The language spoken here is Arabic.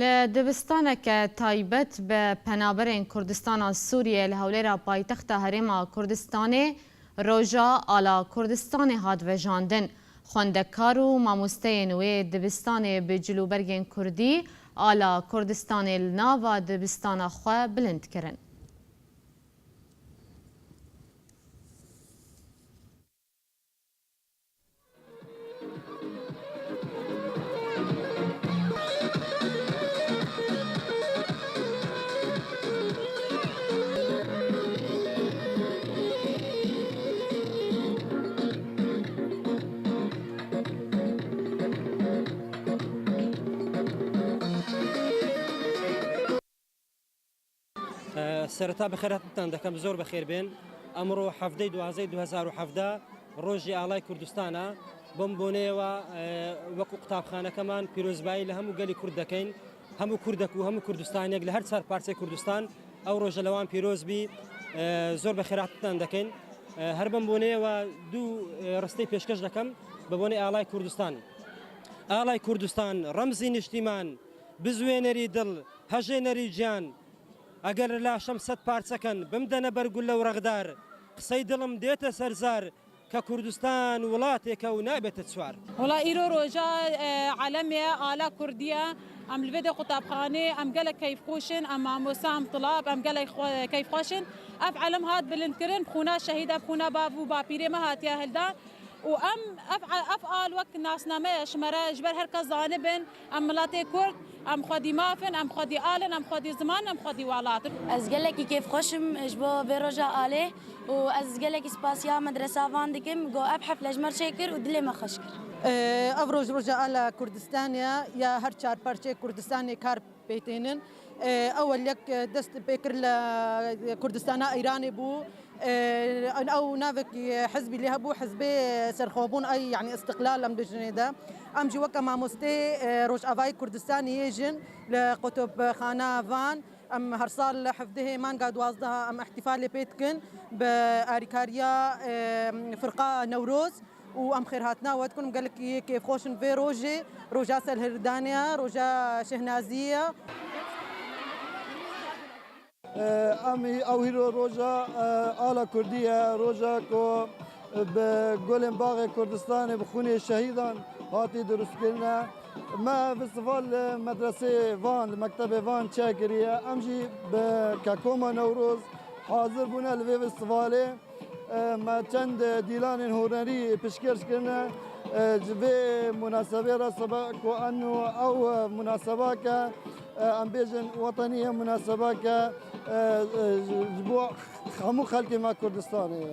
لدبستانك تایبەت بە پەنابەرên Kurdistana Sûriyê li hewlêra paytexta Herêma Kurdistanê roja ala Kurdistanê hat vejandin. Xwendekar û mamosteyên wê dibistanê bi cilûbergên Kurdî ala Kurdistanê li nava dibistana xwe bilind kirin. سرتا بخیراتتان دکم زور بخیر بین امرو حفده 2017 روزی آلای کردستانه بمبونه و وقت قطابخانه کمان پیروزبایی لهمو گلی کرد دکین همو کردک و همو کردستانی اگل هر سر پارچه کردستان او روز لوان پیروز بی زور بخیراتتان دکین هر بمبونه و دو رسته پیشکش دکم بمبونه آلای کردستان. آلای کردستان رمزی نشتیمان بزوینری دل هجینری جان اگر لاشم صد پارچکن بمدن برگل و رغدار قصی دلم دیت سرزار که کردستان ولاتی که نابت سوار. ولا ایرو روجا عالمیه آلا کردیه ام الفيدي قطابخانه ام قال كيف خوشن ام مسام طلاب ام قال كيف خوشن اف علم هاد بلنكرن بخونا شهيد بخونا بابو بابيري ما هات يا هلدا وام افعال وقت ناس نامه شمره جبر هر كزانبن ام ملاتي كرد ام خدي مافن ام خدي آلن ام خدي زمان ام خدي والات از قال لك كيف خوشم اجبو بروجا آله واز قال لك اسباسيا مدرسه فاندكم جو ابحث لجمر شكر ودلي ما خشكر افروج روجا آله كردستانيا يا هر چار پرچه كردستاني كار بيتينن اول لك دست بكر لكردستان ايراني بو او نافك حزبي اللي هبو حزبي سرخوبون اي يعني استقلال ام دجنيدا ام جي وكا ماموستي روج افاي كردستاني يجن لقطب خانه فان ام هرصال حفظه مان قاد وازدها ام احتفال بيتكن باريكاريا فرقه نوروز وام خير هاتنا وتكون قال لك كيف خوشن في روجي روجا سلهردانيا روجا شهنازيه امی اوهیرو روزا آلا کردیه روزا کو به گلن باغ کردستان بخونه شهیدان هاتی درست کردن ما فستیوال مدرسه وان مکتب وان چاکریه امجی به کاکوما نوروز حاضر بونه لوی فستیواله ما چند دیلان هنری پیشکش کردن جوی مناسبه را سبق و انو او مناسبه که ام بیژن وطنیه مناسبه که جبو خمو خلق ما کردستانه